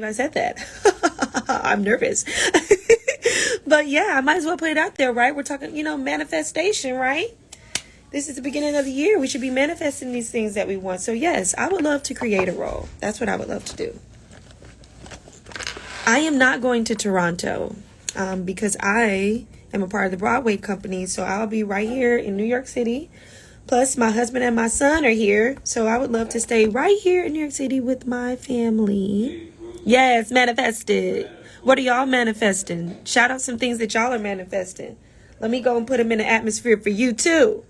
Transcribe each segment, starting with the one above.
I said that. I'm nervous. But yeah, I might as well put it out there, right? We're talking, manifestation, right? This is the beginning of the year. We should be manifesting these things that we want. So yes, I would love to create a role. That's what I would love to do. I am not going to Toronto because I am a part of the Broadway company. So I'll be right here in New York City. Plus, my husband and my son are here. So I would love to stay right here in New York City with my family. Yes, manifested. What are y'all manifesting? Shout out some things that y'all are manifesting. Let me go and put them in the atmosphere for you too.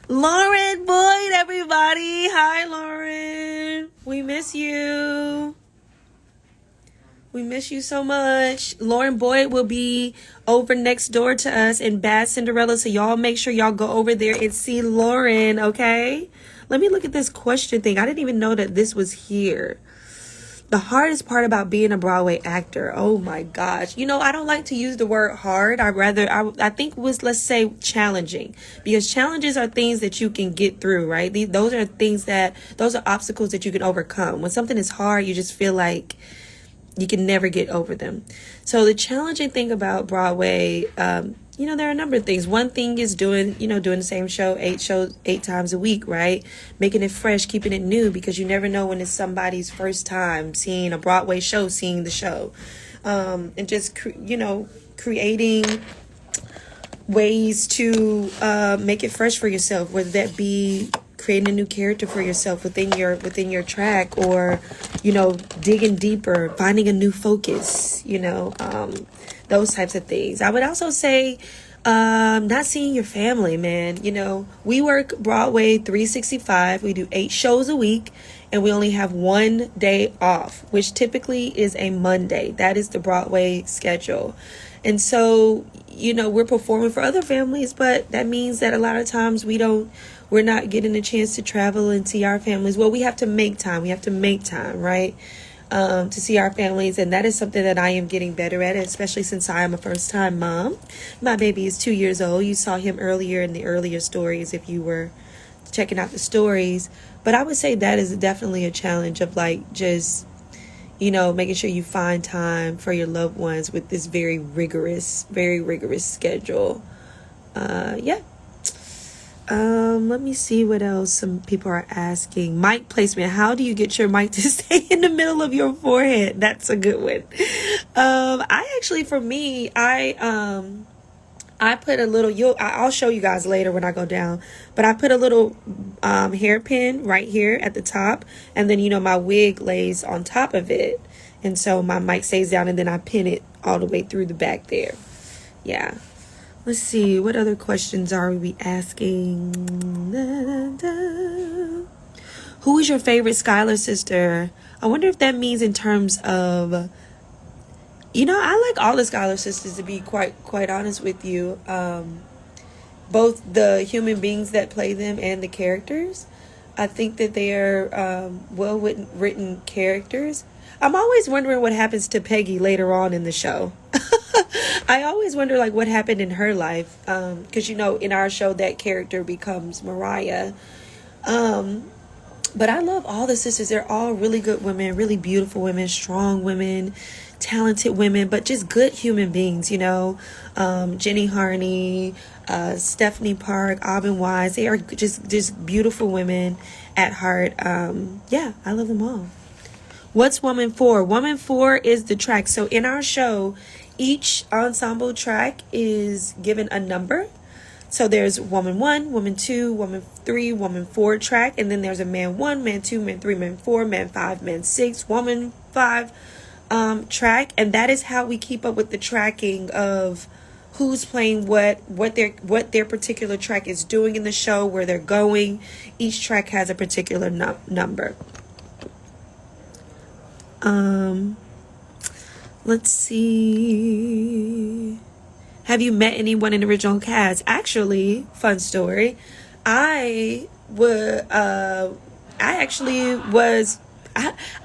Lauren Boyd, everybody. Hi, Lauren. We miss you. We miss you so much. Lauren Boyd will be over next door to us in Bad Cinderella. So y'all make sure y'all go over there and see Lauren, okay? Let me look at this question thing. I didn't even know that this was here. The hardest part about being a Broadway actor. Oh my gosh. I don't like to use the word hard. I think let's say challenging, because challenges are things that you can get through, right? Those are obstacles that you can overcome. When something is hard, you just feel like you can never get over them. So the challenging thing about Broadway, there are a number of things. One thing is doing the same show, 8 times a week, right? Making it fresh, keeping it new, because you never know when it's somebody's first time seeing a Broadway show, seeing the show. And just, creating ways to make it fresh for yourself, whether that be creating a new character for yourself within your track, or digging deeper, finding a new focus, those types of things. I would also say not seeing your family, man. We work Broadway 365. We do 8 shows a week, and we only have 1 day off, which typically is a Monday. That is the Broadway schedule. And so we're performing for other families, but that means that a lot of times we're not getting a chance to travel and see our families. Well, we have to make time. We have to make time, right? To see our families. And that is something that I am getting better at, especially since I am a first-time mom. My baby is 2 years old. You saw him earlier in the earlier stories if you were checking out the stories. But I would say that is definitely a challenge of just, making sure you find time for your loved ones with this very rigorous schedule. Yeah. Let me see what else some people are asking. Mic placement. How do you get your mic to stay in the middle of your forehead? That's a good one. I put a little, I'll show you guys later when I go down, but I put a little hairpin right here at the top, and then my wig lays on top of it, and so my mic stays down, and then I pin it all the way through the back there. Yeah. Let's see, what other questions are we asking? Who is your favorite Skylar sister? I wonder if that means in terms of, I like all the Skylar sisters, to be quite honest with you. Both the human beings that play them and the characters. I think that they are well-written characters. I'm always wondering what happens to Peggy later on in the show. I always wonder what happened in her life, because in our show that character becomes Mariah. But I love all the sisters. They're all really good women, really beautiful women, strong women, talented women, but just good human beings. Jenny Harney, Stephanie Park, Aubin Wise. They are just beautiful women at heart. Yeah, I love them all. What's Woman 4? Woman 4 is the track. So in our show, each ensemble track is given a number. So there's Woman 1, Woman 2, Woman 3, Woman 4 track. And then there's a Man 1, Man 2, Man 3, Man 4, Man 5, Man 6, Woman 5 track. And that is how we keep up with the tracking of who's playing what their particular track is doing in the show, where they're going. Each track has a particular number. Let's see. Have you met anyone in the original cast? Actually, fun story. I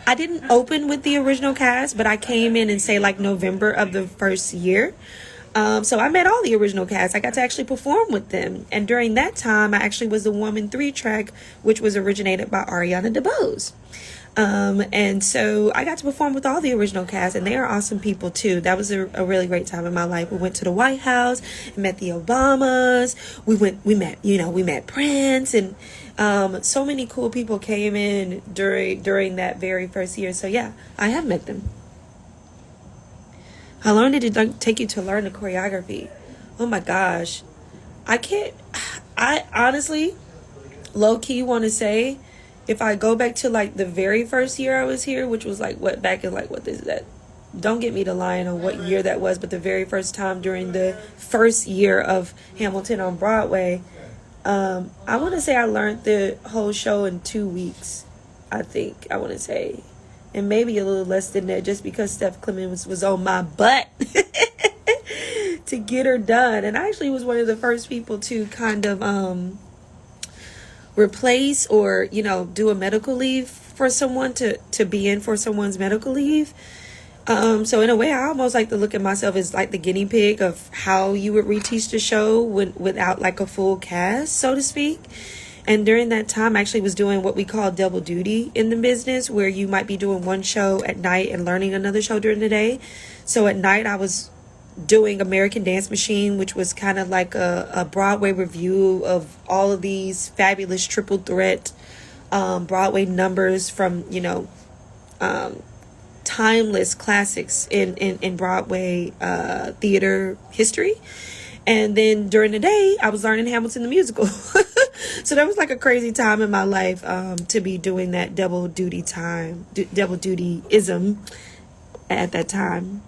didn't open with the original cast, but I came in and say November of the first year. So I met all the original cast. I got to actually perform with them. And during that time, I actually was the Woman 3 track, which was originated by Ariana DeBose. And so I got to perform with all the original cast, and they are awesome people too. That was a really great time in my life. We went to the White House and met the Obamas. We met Prince, and so many cool people came in during that very first year. So yeah, I have met them. How long did it take you to learn the choreography? Oh my gosh. I honestly, low key want to say, if I go back to like the very first year I was here, which was like back in like, what is that? Don't get me to lying on what year that was, but the very first time during the first year of Hamilton on Broadway, I want to say I learned the whole show in 2 weeks, I think, I want to say. And maybe a little less than that, just because Steph Clemens was on my butt to get her done. And I actually was one of the first people to kind of replace or, do a medical leave for someone to be in for someone's medical leave. So in a way, I almost like to look at myself as like the guinea pig of how you would reteach the show without like a full cast, so to speak. And during that time, I actually was doing what we call double duty in the business, where you might be doing one show at night and learning another show during the day. So at night, I was doing American Dance Machine, which was kind of like a Broadway review of all of these fabulous triple threat Broadway numbers from, timeless classics in Broadway theater history. And then during the day, I was learning Hamilton the musical. So that was like a crazy time in my life to be doing that double duty-ism at that time.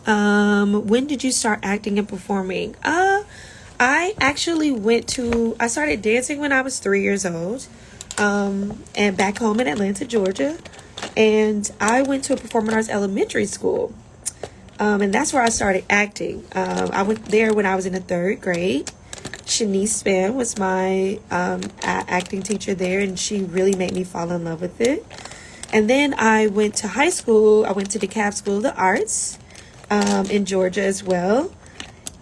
When did you start acting and performing? I started dancing when I was 3 years old, and back home in Atlanta, Georgia. And I went to a performing arts elementary school. And that's where I started acting. I went there when I was in the 3rd grade. Shanice Span was my acting teacher there, and she really made me fall in love with it. And then I went to high school. I went to the DeKalb School of the Arts in Georgia as well.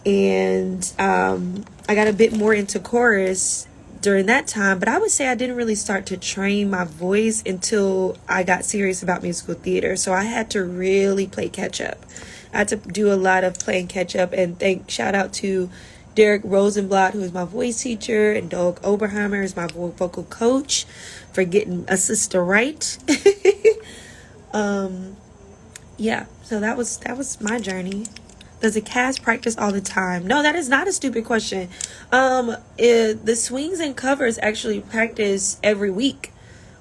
And I got a bit more into chorus during that time, but I would say I didn't really start to train my voice until I got serious about musical theater. So I had to really play catch up. I had to do a lot of playing catch up, and shout out to Derek Rosenblatt, who is my voice teacher, and Doug Oberheimer is my vocal coach, for getting a sister right. Yeah, so that was my journey. Does the cast practice all the time? No, that is not a stupid question. The swings and covers actually practice every week,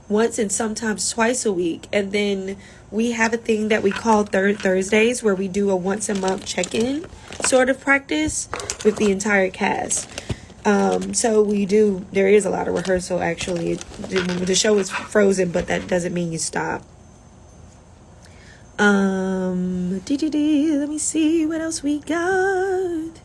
once and sometimes twice a week. And then we have a thing that we call Third Thursdays, where we do a once a month check-in sort of practice with the entire cast. So there is a lot of rehearsal actually. The show is frozen, but that doesn't mean you stop. Let me see what else we got.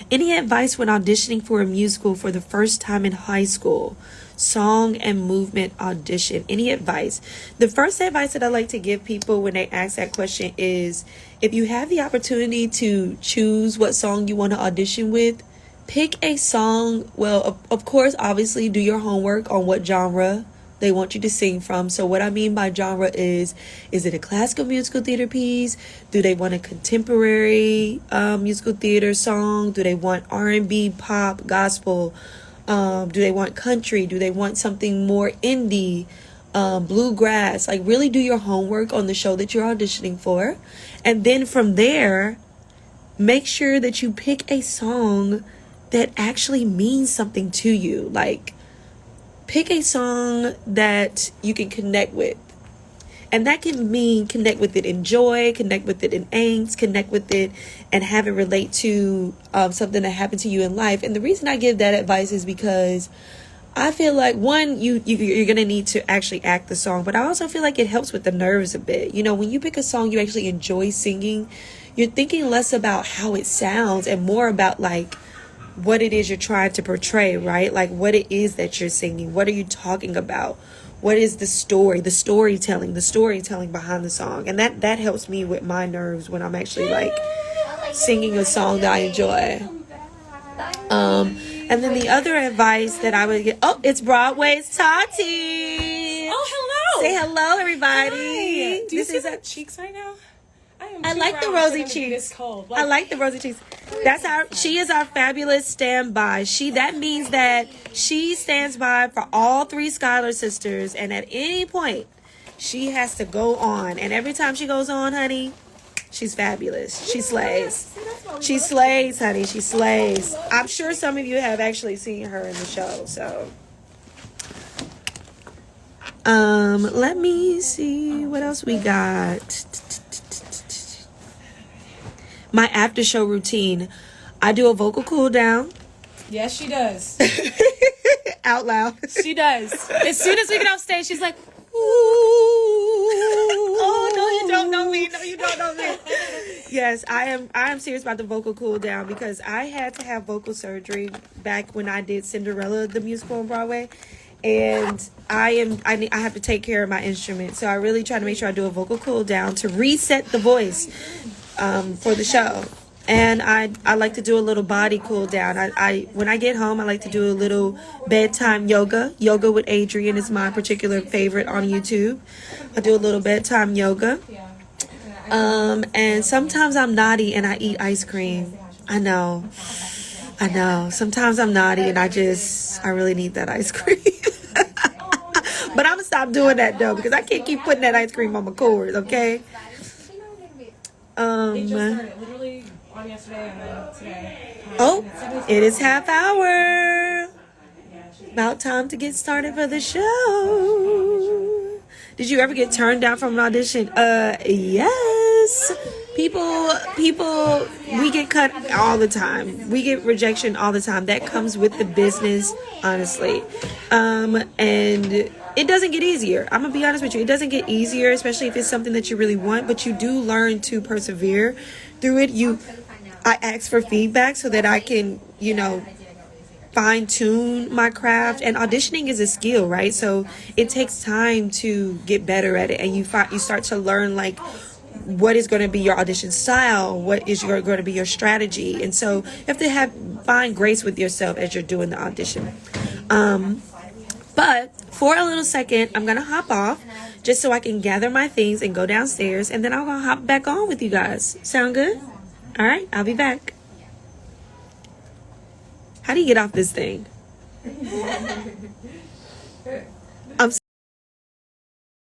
Any advice when auditioning for a musical for the first time in high school? Song and movement audition. Any advice? The first advice that I like to give people when they ask that question is, if you have the opportunity to choose what song you want to audition with, pick a song. Well, of course, obviously do your homework on what genre they want you to sing from. So what I mean by genre is it a classical musical theater piece? Do they want a contemporary musical theater song? Do they want R&B, pop, gospel? Do they want country? Do they want something more indie, bluegrass? Like, really do your homework on the show that you're auditioning for. And then from there, make sure that you pick a song that actually means something to you. Like, pick a song that you can connect with. And that can mean connect with it in joy, connect with it in angst, connect with it and have it relate to something that happened to you in life. And the reason I give that advice is because I feel like, one, you're going to need to actually act the song, but I also feel like it helps with the nerves a bit. You know, when you pick a song you actually enjoy singing, you're thinking less about how it sounds and more about like what it is you're trying to portray, right? Like what it is that you're singing. What are you talking about? What is the story, the storytelling behind the song? And that helps me with my nerves when I'm actually like singing a song that I enjoy. And then the other advice that I would get, oh, it's Broadway's Tati. Oh, hello. Say hello, everybody. Hi. Do you This see is my cheeks right now? I like the rosy cheeks. I like the rosy cheeks. She is our fabulous standby. That means that she stands by for all 3 Skylar sisters, and at any point she has to go on. And every time she goes on, honey, she's fabulous. She slays. She slays, honey. She slays. I'm sure some of you have actually seen her in the show. So, let me see what else we got. My after show routine. I do a vocal cool down. Yes, she does. Out loud. She does. As soon as we get off stage, she's like, oh, no, you don't know me. No, you don't know me. Yes, I am serious about the vocal cool down because I had to have vocal surgery back when I did Cinderella, the musical on Broadway. And I have to take care of my instrument. So I really try to make sure I do a vocal cool down to reset the voice for the show. And I like to do a little body cool down. When I get home, I like to do a little bedtime yoga. Yoga with Adrian is my particular favorite on YouTube. I do a little bedtime yoga. And sometimes I'm naughty and I eat ice cream. I know. Sometimes I'm naughty and I really need that ice cream. But I'm going to stop doing that though because I can't keep putting that ice cream on my cords, okay? it just started literally on yesterday and then today. Oh, it is half hour. About time to get started for the show. Did you ever get turned down from an audition? Yes. People, we get cut all the time. We get rejection all the time. That comes with the business, honestly. And it doesn't get easier. I'm going to be honest with you. It doesn't get easier, especially if it's something that you really want, but you do learn to persevere through it. I ask for feedback so that I can, fine tune my craft. And auditioning is a skill, right? So it takes time to get better at it. And you start to learn like what is going to be your audition style, what is going to be your strategy. And so you have to find grace with yourself as you're doing the audition. But for a little second, I'm going to hop off just so I can gather my things and go downstairs. And then I'm going to hop back on with you guys. Sound good? All right, I'll be back. How do you get off this thing?